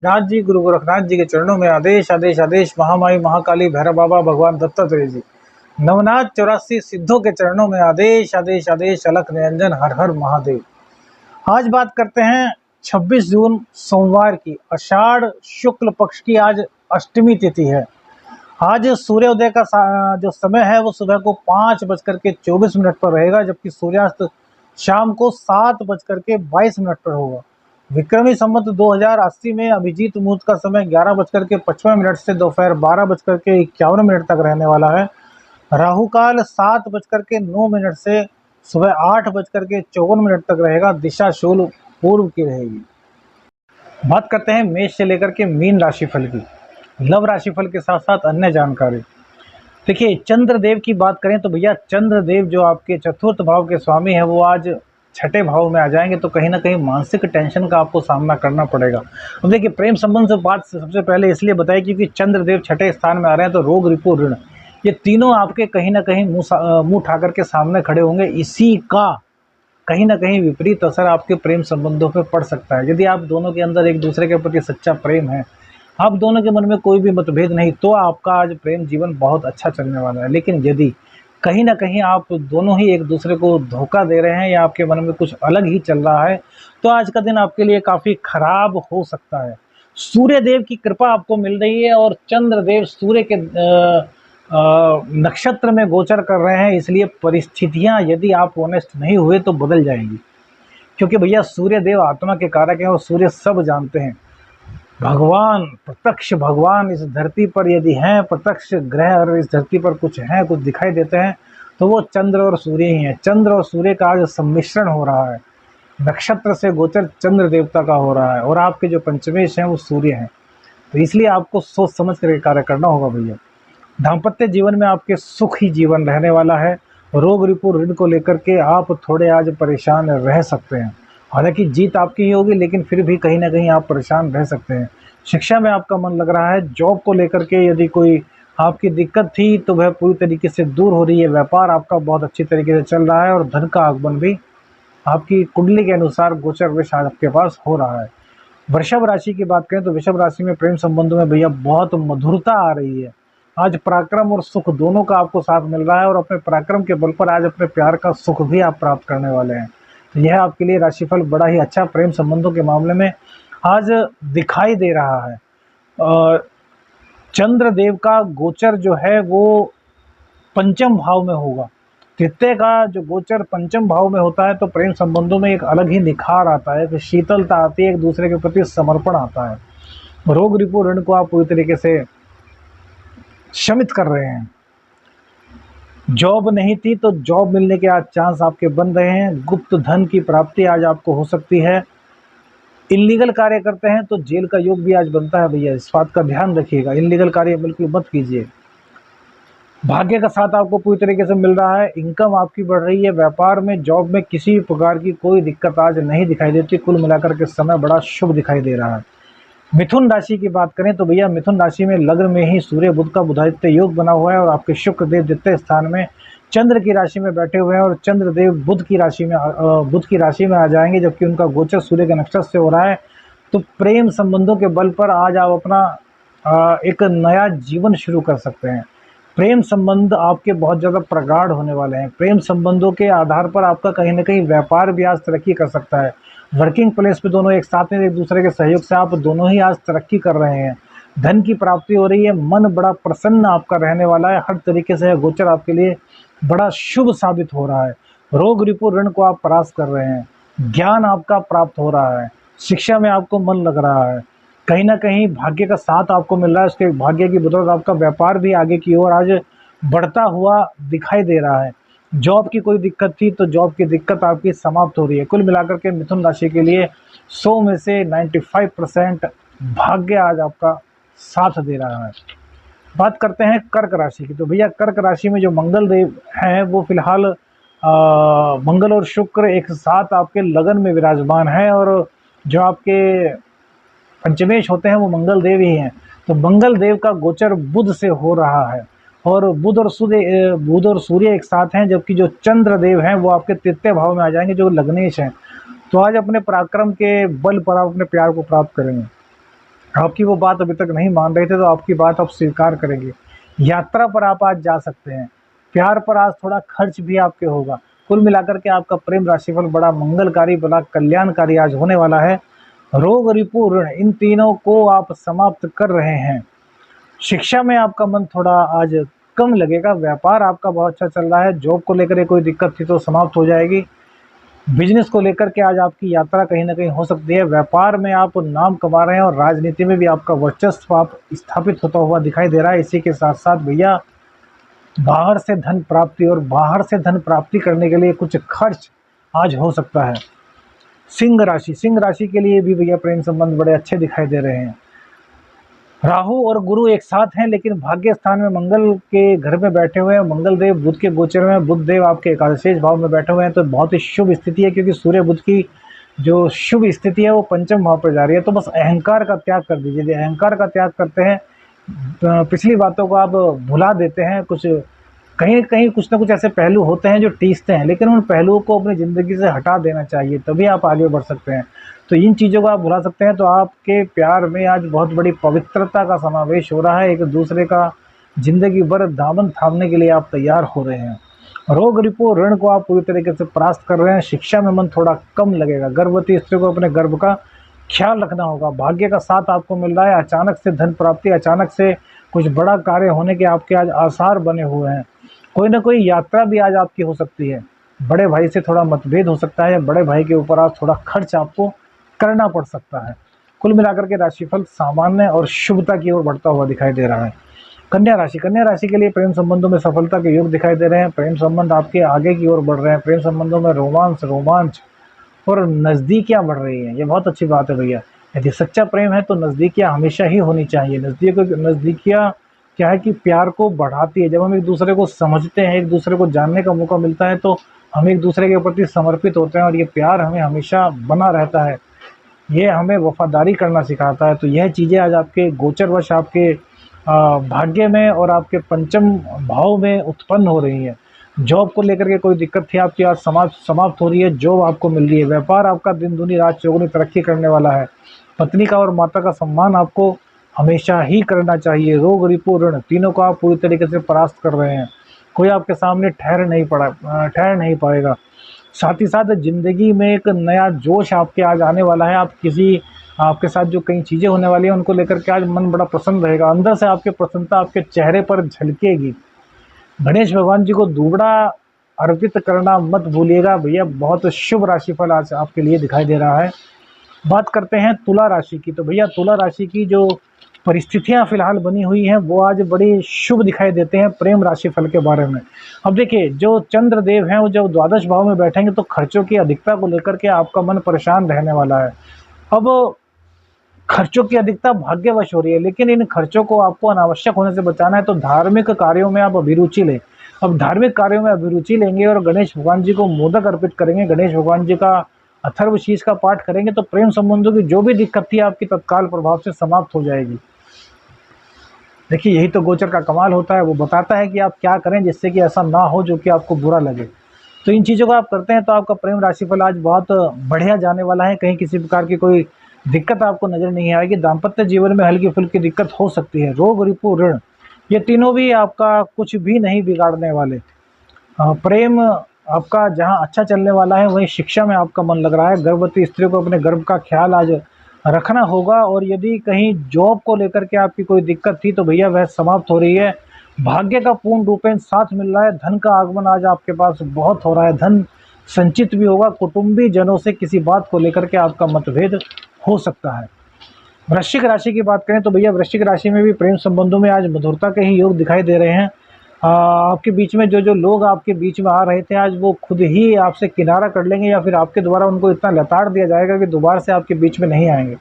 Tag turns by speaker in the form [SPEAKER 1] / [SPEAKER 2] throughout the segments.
[SPEAKER 1] नाथ जी, गुरु गोरखनाथ जी के चरणों में आदेश आदेश आदेश। महामाई महाकाली भैरव बाबा भगवान दत्तात्रेय जी, नवनाथ 84 सिद्धों के चरणों में आदेश आदेश आदेश। अलख निरंजन हर हर महादेव। आज बात करते हैं 26 जून सोमवार की, आषाढ़ शुक्ल पक्ष की आज अष्टमी तिथि है। आज सूर्योदय का जो समय है वो सुबह को 5:24 पर रहेगा, जबकि सूर्यास्त शाम को 7:22 पर होगा। विक्रमी संवत 2080 में अभिजीत मुहूर्त का समय 11:55 से दोपहर 12:51 तक रहने वाला है। राहु काल 7:09 से सुबह 8:54 तक रहेगा। दिशा शूल पूर्व की रहेगी। बात करते हैं मेष से लेकर के मीन राशिफल की। लव राशिफल के साथ साथ अन्य जानकारी। देखिए, चंद्रदेव की बात करें तो भैया चंद्रदेव जो आपके चतुर्थ भाव के स्वामी है वो आज छठे भाव में आ जाएंगे, तो कहीं ना कहीं मानसिक टेंशन का आपको सामना करना पड़ेगा। अब देखिए, प्रेम संबंध से बात सबसे पहले इसलिए बताई क्योंकि चंद्रदेव छठे स्थान में आ रहे हैं, तो रोग रिपु ऋण ये तीनों आपके कहीं ना कहीं मुंह उठाकर के सामने खड़े होंगे। इसी का कहीं ना कहीं विपरीत असर आपके प्रेम संबंधों पर पड़ सकता है। यदि आप दोनों के अंदर एक दूसरे के प्रति सच्चा प्रेम है, आप दोनों के मन में कोई भी मतभेद नहीं, तो आपका आज प्रेम जीवन बहुत अच्छा चलने वाला है। लेकिन यदि कहीं ना कहीं आप दोनों ही एक दूसरे को धोखा दे रहे हैं या आपके मन में कुछ अलग ही चल रहा है, तो आज का दिन आपके लिए काफ़ी खराब हो सकता है। सूर्य देव की कृपा आपको मिल रही है और चंद्रदेव सूर्य के नक्षत्र में गोचर कर रहे हैं, इसलिए परिस्थितियां यदि आप ऑनेस्ट नहीं हुए तो बदल जाएंगी। क्योंकि भैया सूर्य देव आत्मा के कारक हैं और सूर्य सब जानते हैं। भगवान, प्रत्यक्ष भगवान इस धरती पर यदि हैं, प्रत्यक्ष ग्रह और इस धरती पर कुछ हैं, कुछ दिखाई देते हैं, तो वो चंद्र और सूर्य ही हैं। चंद्र और सूर्य का आज सम्मिश्रण हो रहा है। नक्षत्र से गोचर चंद्र देवता का हो रहा है और आपके जो पंचमेश हैं वो सूर्य हैं। तो इसलिए आपको सोच समझ कर कार्य करना होगा भैया। दाम्पत्य जीवन में आपके सुख ही जीवन रहने वाला है। रोग रिपु ऋण को लेकर के आप थोड़े आज परेशान रह सकते हैं। हालांकि जीत आपकी ही होगी, लेकिन फिर भी कहीं ना कहीं आप परेशान रह सकते हैं। शिक्षा में आपका मन लग रहा है। जॉब को लेकर के यदि कोई आपकी दिक्कत थी तो वह पूरी तरीके से दूर हो रही है। व्यापार आपका बहुत अच्छी तरीके से चल रहा है और धन का आगमन भी आपकी कुंडली के अनुसार गोचर विष आपके पास हो रहा है। वृषभ राशि की बात करें तो वृषभ राशि में प्रेम संबंधों में भैया बहुत मधुरता आ रही है। आज पराक्रम और सुख दोनों का आपको साथ मिल रहा है और अपने पराक्रम के बल पर आज अपने प्यार का सुख भी आप प्राप्त करने वाले हैं। तो यह आपके लिए राशिफल बड़ा ही अच्छा प्रेम संबंधों के मामले में आज दिखाई दे रहा है। और चंद्रदेव का गोचर जो है वो पंचम भाव में होगा। तृतीय का जो गोचर पंचम भाव में होता है तो प्रेम संबंधों में एक अलग ही निखार आता है, शीतलता आती है, एक दूसरे के प्रति समर्पण आता है। रोग रिपु ऋण को आप पूरी तरीके से शमित कर रहे हैं। जॉब नहीं थी तो जॉब मिलने के आज चांस आपके बन रहे हैं। गुप्त धन की प्राप्ति आज आपको हो सकती है। इलीगल कार्य करते हैं तो जेल का योग भी आज बनता है भैया, इस बात का ध्यान रखिएगा। इलीगल कार्य बिल्कुल मत कीजिए। भाग्य का साथ आपको पूरी तरीके से मिल रहा है। इनकम आपकी बढ़ रही है। व्यापार में, जॉब में किसी भी प्रकार की कोई दिक्कत आज नहीं दिखाई देती। कुल मिलाकर के समय बड़ा शुभ दिखाई दे रहा है। मिथुन राशि की बात करें तो भैया मिथुन राशि में लग्न में ही सूर्य बुध का बुधादित्य योग बना हुआ है और आपके शुक्र देव द्वितीय स्थान में चंद्र की राशि में बैठे हुए हैं और चंद्रदेव बुध की राशि में आ जाएंगे, जबकि उनका गोचर सूर्य के नक्षत्र से हो रहा है। तो प्रेम संबंधों के बल पर आज आप अपना एक नया जीवन शुरू कर सकते हैं। प्रेम संबंध आपके बहुत ज़्यादा प्रगाढ़ होने वाले हैं। प्रेम संबंधों के आधार पर आपका कहीं ना कहीं व्यापार भी आज तरक्की कर सकता है। वर्किंग प्लेस पे दोनों एक साथ में एक दूसरे के सहयोग से आप दोनों ही आज तरक्की कर रहे हैं। धन की प्राप्ति हो रही है। मन बड़ा प्रसन्न आपका रहने वाला है। हर तरीके से गोचर आपके लिए बड़ा शुभ साबित हो रहा है। रोग रिपु ऋण को आप परास्त कर रहे हैं। ज्ञान आपका प्राप्त हो रहा है। शिक्षा में आपको मन लग रहा है। कहीं ना कहीं भाग्य का साथ आपको मिल रहा है। उसके भाग्य की बदौलत आपका व्यापार भी आगे की ओर आज बढ़ता हुआ दिखाई दे रहा है। जॉब की कोई दिक्कत थी तो जॉब की दिक्कत आपकी समाप्त हो रही है। कुल मिलाकर के मिथुन राशि के लिए 100 में से 95% भाग्य आज आपका साथ दे रहा है। बात करते हैं कर्क राशि की। तो भैया कर्क राशि में जो मंगल देव हैं वो फिलहाल मंगल और शुक्र एक साथ आपके लगन में विराजमान है और जो आपके पंचमेश होते हैं वो मंगल देव ही हैं। तो मंगल देव का गोचर बुध से हो रहा है और बुध और सूर्य एक साथ हैं, जबकि जो चंद्र देव हैं वो आपके तृतीय भाव में आ जाएंगे जो लग्नेश हैं। तो आज अपने पराक्रम के बल पर आप अपने प्यार को प्राप्त करेंगे। आपकी वो बात अभी तक नहीं मान रहे थे तो आपकी बात आप स्वीकार करेंगे। यात्रा पर आप आज जा सकते हैं। प्यार पर आज थोड़ा खर्च भी आपके होगा। कुल मिलाकर के आपका प्रेम राशिफल बड़ा मंगलकारी, बड़ा कल्याणकारी आज होने वाला है। रोग, रिपु, ऋण इन तीनों को आप समाप्त कर रहे हैं। शिक्षा में आपका मन थोड़ा आज कम लगेगा। व्यापार आपका बहुत अच्छा चल रहा है। जॉब को लेकर कोई दिक्कत थी तो समाप्त हो जाएगी। बिजनेस को लेकर के आज आपकी यात्रा कहीं ना कहीं हो सकती है। व्यापार में आप नाम कमा रहे हैं और राजनीति में भी आपका वर्चस्व आप स्थापित होता हुआ दिखाई दे रहा है। इसी के साथ साथ भैया बाहर से धन प्राप्ति, और बाहर से धन प्राप्ति करने के लिए कुछ खर्च आज हो सकता है। सिंह राशि के लिए भी भैया प्रेम संबंध बड़े अच्छे दिखाई दे रहे हैं। राहु और गुरु एक साथ हैं, लेकिन भाग्य स्थान में मंगल के घर में बैठे हुए हैं। मंगल देव बुध के गोचर में, बुध देव आपके एकादशेष भाव में बैठे हुए हैं, तो बहुत ही शुभ स्थिति है, क्योंकि सूर्य बुध की जो शुभ स्थिति है वो पंचम भाव पर जा रही है। तो बस अहंकार का त्याग कर दीजिए। यदि अहंकार का त्याग करते हैं, पिछली बातों को आप भुला देते हैं, कुछ कहीं कहीं कुछ ना कुछ ऐसे पहलू होते हैं जो टीसते हैं, लेकिन उन पहलुओं को अपनी ज़िंदगी से हटा देना चाहिए, तभी आप आगे बढ़ सकते हैं। तो इन चीज़ों को आप भुला सकते हैं। तो आपके प्यार में आज बहुत बड़ी पवित्रता का समावेश हो रहा है। एक दूसरे का ज़िंदगी भर दामन थामने के लिए आप तैयार हो रहे हैं। रोग, रिपु, ऋण को आप पूरी तरीके से परास्त कर रहे हैं। शिक्षा में मन थोड़ा कम लगेगा। गर्भवती स्त्री को अपने गर्भ का ख्याल रखना होगा। भाग्य का साथ आपको मिल रहा है। अचानक से धन प्राप्ति, अचानक से कुछ बड़ा कार्य होने के आपके आज आसार बने हुए हैं। कोई ना कोई यात्रा भी आज आपकी हो सकती है। बड़े भाई से थोड़ा मतभेद हो सकता है। बड़े भाई के ऊपर आज थोड़ा खर्च आपको करना पड़ सकता है। कुल मिलाकर के राशिफल सामान्य और शुभता की ओर बढ़ता हुआ दिखाई दे रहा है। कन्या राशि के लिए प्रेम संबंधों में सफलता के योग दिखाई दे रहे हैं। प्रेम संबंध आपके आगे की ओर बढ़ रहे हैं। प्रेम संबंधों में रोमांच और नज़दीकियाँ बढ़ रही हैं। ये बहुत अच्छी बात है भैया। यदि सच्चा प्रेम है तो नज़दीकियाँ हमेशा ही होनी चाहिए। नज़दीकियाँ क्या है कि प्यार को बढ़ाती है। जब हम एक दूसरे को समझते हैं, एक दूसरे को जानने का मौका मिलता है, तो हम एक दूसरे के प्रति समर्पित होते हैं और ये प्यार हमें हमेशा बना रहता है। ये हमें वफादारी करना सिखाता है। तो यह चीज़ें आज आपके गोचरवश आपके भाग्य में और आपके पंचम भाव में उत्पन्न हो रही है। जॉब को लेकर के कोई दिक्कत थी आपकी, आज समाप्त हो रही है। जॉब आपको मिल रही है। व्यापार आपका दिन दूनी रात चौगुनी तरक्की करने वाला है। पत्नी का और माता का सम्मान आपको हमेशा ही करना चाहिए। रोग, रिपु, ऋण तीनों को आप पूरी तरीके से परास्त कर रहे हैं। कोई आपके सामने ठहर नहीं पाएगा। साथ ही साथ ज़िंदगी में एक नया जोश आपके आज आने वाला है। आपके साथ जो कई चीज़ें होने वाली हैं उनको लेकर के आज मन बड़ा प्रसन्न रहेगा। अंदर से आपके प्रसन्नता आपके चेहरे पर झलकेगी। गणेश भगवान जी को दूबड़ा अर्पित करना मत भूलिएगा भैया। बहुत शुभ राशिफल आज आपके लिए दिखाई दे रहा है। बात करते हैं तुला राशि की। तो भैया तुला राशि की जो परिस्थितियां फिलहाल बनी हुई हैं वो आज बड़ी शुभ दिखाई देते हैं प्रेम राशिफल के बारे में। अब देखिए, जो चंद्रदेव हैं वो जब द्वादश भाव में बैठेंगे तो खर्चों की अधिकता को लेकर के आपका मन परेशान रहने वाला है। अब खर्चों की अधिकता भाग्यवश हो रही है, लेकिन इन खर्चों को आपको अनावश्यक होने से बचाना है। तो धार्मिक कार्यों में आप अभिरुचि लें। अब धार्मिक कार्यों में अभिरुचि लेंगे और गणेश भगवान जी को मोदक अर्पित करेंगे, गणेश भगवान जी का अथर्वशीष का पाठ करेंगे, तो प्रेम संबंधों की जो भी दिक्कत थी आपकी तत्काल प्रभाव से समाप्त हो जाएगी। देखिए, यही तो गोचर का कमाल होता है। वो बताता है कि आप क्या करें जिससे कि ऐसा ना हो जो कि आपको बुरा लगे। तो इन चीज़ों को आप करते हैं तो आपका प्रेम राशिफल आज बहुत बढ़िया जाने वाला है। कहीं किसी प्रकार की कोई दिक्कत आपको नजर नहीं आएगी। दाम्पत्य जीवन में हल्की फुल्की दिक्कत हो सकती है। रोग, रिपु, ऋण ये तीनों भी आपका कुछ भी नहीं बिगाड़ने वाले। प्रेम आपका जहां अच्छा चलने वाला है, वहीं शिक्षा में आपका मन लग रहा है। गर्भवती स्त्री को अपने गर्भ का ख्याल आज रखना होगा। और यदि कहीं जॉब को लेकर के आपकी कोई दिक्कत थी तो भैया वह समाप्त हो रही है। भाग्य का पूर्ण रूपेण साथ मिल रहा है। धन का आगमन आज आपके पास बहुत हो रहा है। धन संचित भी होगा। कुटुंबी जनों से किसी बात को लेकर के आपका मतभेद हो सकता है। वृश्चिक राशि की बात करें तो भैया वृश्चिक राशि में भी प्रेम संबंधों में आज मधुरता के ही योग दिखाई दे रहे हैं। आपके बीच में जो लोग आपके बीच में आ रहे थे, आज वो खुद ही आपसे किनारा कर लेंगे, या फिर आपके द्वारा उनको इतना लताड़ दिया जाएगा कि दोबारा से आपके बीच में नहीं आएंगे।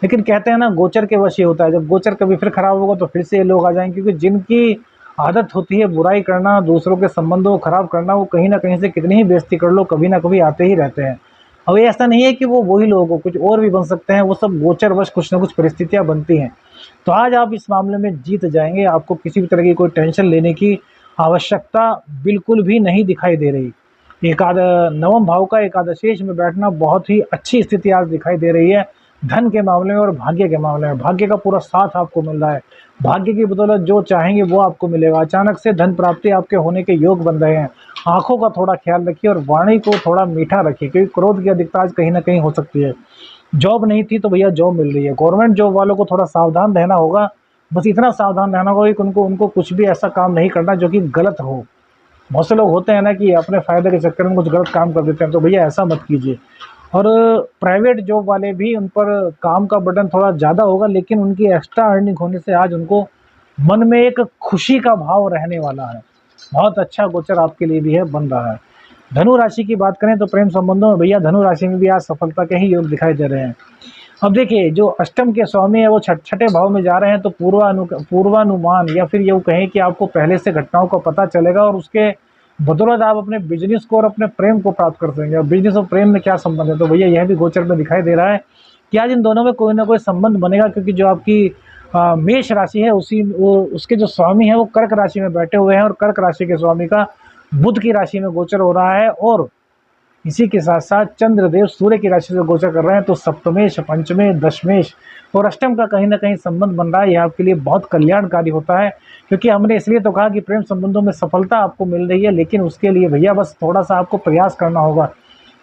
[SPEAKER 1] लेकिन कहते हैं ना, गोचर के वश ये होता है। जब गोचर कभी फिर खराब होगा तो फिर से ये लोग आ जाएंगे, क्योंकि जिनकी आदत होती है बुराई करना, दूसरों के संबंधों को खराब करना, वो कहीं ना कहीं से कितनी ही बेइज्जती कर लो कभी ना कभी आते ही रहते हैं। अब ये ऐसा नहीं है कि वो वही लोग हो, कुछ और भी बन सकते हैं। वो सब गोचर वश कुछ ना कुछ परिस्थितियां बनती हैं। तो आज आप इस मामले में जीत जाएंगे। आपको किसी भी तरह की कोई टेंशन लेने की आवश्यकता बिल्कुल भी नहीं दिखाई दे रही। नवम भाव का एकादशेष में बैठना बहुत ही अच्छी स्थिति आज दिखाई दे रही है। धन के मामले में और भाग्य के मामले में भाग्य का पूरा साथ आपको मिल रहा है। भाग्य की बदौलत जो चाहेंगे वो आपको मिलेगा। अचानक से धन प्राप्ति आपके होने के योग बन रहे हैं। आंखों का थोड़ा ख्याल रखिए और वाणी को थोड़ा मीठा रखिए, क्योंकि क्रोध की अधिकता आज कहीं ना कहीं हो सकती है। जॉब नहीं थी तो भैया जॉब मिल रही है। गवर्नमेंट जॉब वालों को थोड़ा सावधान रहना होगा। बस इतना सावधान रहना होगा कि उनको उनको कुछ भी ऐसा काम नहीं करना जो कि गलत हो। बहुत से लोग होते हैं ना कि अपने फ़ायदे के चक्कर में कुछ गलत काम कर देते हैं, तो भैया ऐसा मत कीजिए। और प्राइवेट जॉब वाले भी, उन पर काम का बर्डन थोड़ा ज़्यादा होगा, लेकिन उनकी एक्स्ट्रा अर्निंग होने से आज उनको मन में एक खुशी का भाव रहने वाला है। बहुत अच्छा गोचर आपके लिए भी है, बन रहा है। धनु राशि की बात करें तो प्रेम संबंधों में भैया धनु राशि में भी आज सफलता के ही योग दिखाई दे रहे हैं। अब देखिए, जो अष्टम के स्वामी है वो छठे भाव में जा रहे हैं, तो पूर्वानुमान या फिर ये कहें कि आपको पहले से घटनाओं का पता चलेगा और उसके बदौलत आप अपने बिजनेस को और अपने प्रेम को प्राप्त कर सकेंगे। और बिजनेस और प्रेम में क्या संबंध है, तो भैया यह भी गोचर में दिखाई दे रहा है कि आज इन दोनों में कोई ना कोई संबंध बनेगा, क्योंकि जो आपकी मेष राशि है उसके जो स्वामी है वो कर्क राशि में बैठे हुए हैं, और कर्क राशि के स्वामी का बुध की राशि में गोचर हो रहा है, और इसी के साथ साथ चंद्रदेव सूर्य की राशि से गोचर कर रहे हैं। तो सप्तमेश, पंचमेश, दशमेश और अष्टम का कहीं ना कहीं संबंध बन रहा है। यह आपके लिए बहुत कल्याणकारी होता है, क्योंकि हमने इसलिए तो कहा कि प्रेम संबंधों में सफलता आपको मिल रही है, लेकिन उसके लिए भैया बस थोड़ा सा आपको प्रयास करना होगा।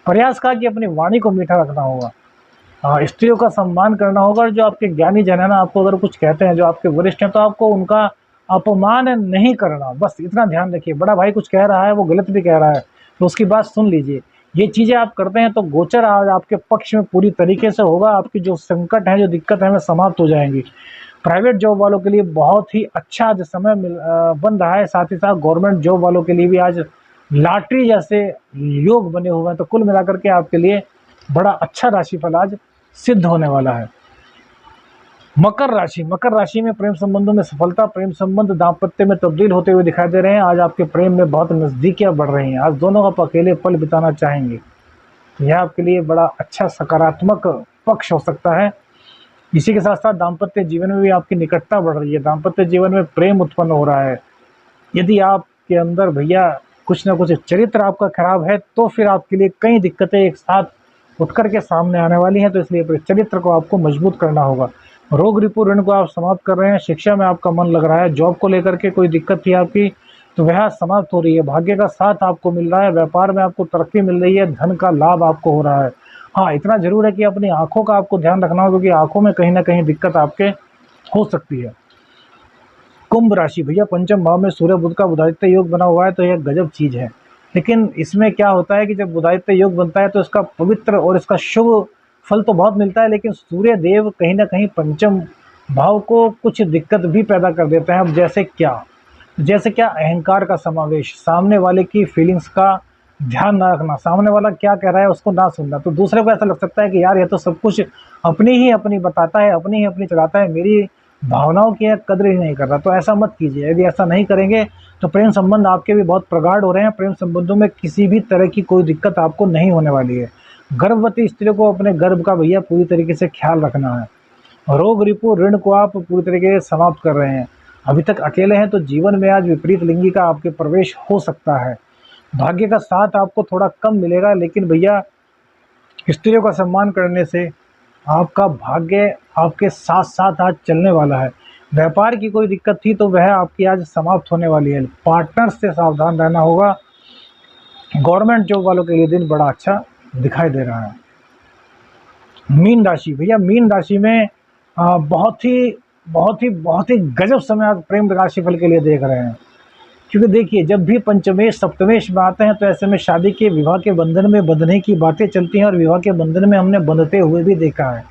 [SPEAKER 1] प्रयास का कि अपनी वाणी को मीठा रखना होगा, स्त्रियों का सम्मान करना होगा, और जो आपके ज्ञानी जन है ना, आपको अगर कुछ कहते हैं, जो आपके वरिष्ठ हैं, तो आपको उनका अपमान नहीं करना। बस इतना ध्यान रखिए। बड़ा भाई कुछ कह रहा है, वो गलत भी कह रहा है, तो उसकी बात सुन लीजिए। ये चीज़ें आप करते हैं तो गोचर आज आपके पक्ष में पूरी तरीके से होगा। आपकी जो संकट है, जो दिक्कत है, वो समाप्त हो जाएंगी। प्राइवेट जॉब वालों के लिए बहुत ही अच्छा आज समय बन रहा है। साथ ही साथ गवर्नमेंट जॉब वालों के लिए भी आज लॉटरी जैसे योग बने हुए हैं। तो कुल मिलाकर के आपके लिए बड़ा अच्छा राशिफल आज सिद्ध होने वाला है। मकर राशि में प्रेम संबंधों में सफलता, प्रेम संबंध दाम्पत्य में तब्दील होते हुए दिखाई दे रहे हैं। आज आपके प्रेम में बहुत नज़दीकियां बढ़ रही हैं। आज दोनों आप अकेले पल बिताना चाहेंगे, तो यह आपके लिए बड़ा अच्छा सकारात्मक पक्ष हो सकता है। इसी के साथ साथ दाम्पत्य जीवन में भी आपकी निकटता बढ़ रही है। दाम्पत्य जीवन में प्रेम उत्पन्न हो रहा है। यदि आपके अंदर भैया कुछ ना कुछ चरित्र आपका खराब है, तो फिर आपके लिए कई दिक्कतें एक साथ उठकर के सामने आने वाली हैं। तो इसलिए चरित्र को आपको मजबूत करना होगा। रोग रिपु ऋण को आप समाप्त कर रहे हैं। शिक्षा में आपका मन लग रहा है। जॉब को लेकर के कोई दिक्कत थी आपकी, तो वह समाप्त हो रही है। भाग्य का साथ आपको मिल रहा है। व्यापार में आपको तरक्की मिल रही है। धन का लाभ आपको हो रहा है। हाँ, इतना जरूर है कि अपनी आंखों का आपको ध्यान रखना होगा, क्योंकि आंखों में कहीं ना कहीं दिक्कत आपके हो सकती है। कुंभ राशि भैया पंचम भाव में सूर्य बुध का बुधादित्य योग बना हुआ है, तो यह गजब चीज है। लेकिन इसमें क्या होता है कि जब बुधादित्य योग बनता है तो इसका पवित्र और इसका शुभ फल तो बहुत मिलता है, लेकिन सूर्य देव कहीं ना कहीं पंचम भाव को कुछ दिक्कत भी पैदा कर देते हैं। अब जैसे क्या अहंकार का समावेश, सामने वाले की फीलिंग्स का ध्यान ना रखना, सामने वाला क्या कह रहा है उसको ना सुनना। तो दूसरे को ऐसा लग सकता है कि यार ये तो सब कुछ अपनी ही अपनी बताता है, अपनी ही अपनी चलाता है, मेरी भावनाओं की कदर ही नहीं कर रहा। तो ऐसा मत कीजिए। यदि ऐसा नहीं करेंगे तो प्रेम संबंध आपके भी बहुत प्रगाढ़ हो रहे हैं। प्रेम संबंधों में किसी भी तरह की कोई दिक्कत आपको नहीं होने वाली है। गर्भवती स्त्रियों को अपने गर्भ का भैया पूरी तरीके से ख्याल रखना है। रोग रिपु ऋण को आप पूरी तरीके से समाप्त कर रहे हैं। अभी तक अकेले हैं तो जीवन में आज विपरीत लिंगी का आपके प्रवेश हो सकता है। भाग्य का साथ आपको थोड़ा कम मिलेगा, लेकिन भैया स्त्रियों का सम्मान करने से आपका भाग्य आपके साथ साथ आज चलने वाला है। व्यापार की कोई दिक्कत थी तो वह आपकी आज समाप्त होने वाली है। पार्टनर से सावधान रहना होगा। गवर्नमेंट जॉब वालों के लिए दिन बड़ा अच्छा दिखाई दे रहा है। मीन राशि भैया, मीन राशि में बहुत ही गजब समय आज प्रेम राशिफल के लिए देख रहे हैं। क्योंकि देखिए, जब भी पंचमेश सप्तमेश में आते हैं तो ऐसे में शादी के विवाह के बंधन में बंधने की बातें चलती हैं, और विवाह के बंधन में हमने बंधते हुए भी देखा है।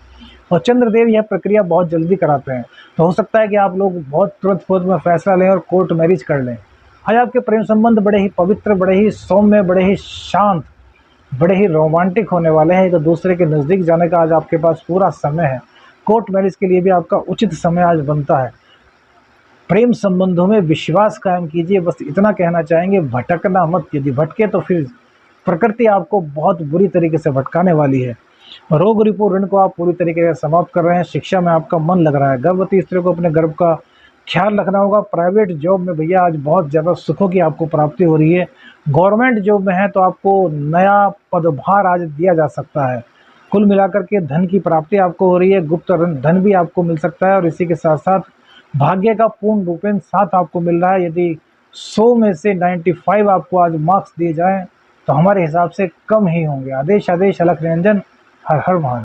[SPEAKER 1] और चंद्रदेव यह प्रक्रिया बहुत जल्दी कराते हैं। तो हो सकता है कि आप लोग बहुत तुरंत में फैसला लें और कोर्ट मैरिज कर लें। आज आपके प्रेम संबंध बड़े ही पवित्र, बड़े ही सौम्य, बड़े ही शांत, बड़े ही रोमांटिक होने वाले हैं। एक दूसरे के नज़दीक जाने का आज आपके पास पूरा समय है। कोर्ट मैरिज के लिए भी आपका उचित समय आज बनता है। प्रेम संबंधों में विश्वास कायम कीजिए। बस इतना कहना चाहेंगे, भटकना मत। यदि भटके तो फिर प्रकृति आपको बहुत बुरी तरीके से भटकाने वाली है। रोग रिपु ऋण को आप पूरी तरीके से समाप्त कर रहे हैं। शिक्षा में आपका मन लग रहा है। गर्भवती स्त्रियों को अपने गर्भ का ख्याल रखना होगा। प्राइवेट जॉब में भैया आज बहुत ज़्यादा सुखों की आपको प्राप्ति हो रही है। गवर्नमेंट जॉब में है तो आपको नया पदभार आज दिया जा सकता है। कुल मिलाकर के धन की प्राप्ति आपको हो रही है, गुप्त धन भी आपको मिल सकता है और इसी के साथ साथ भाग्य का पूर्ण रूपेण साथ आपको मिल रहा है। यदि 100 में से 95 आपको आज मार्क्स दिए जाएं तो हमारे हिसाब से कम ही होंगे। आदेश आदेश अलख निरंजन, हर हर महादेव।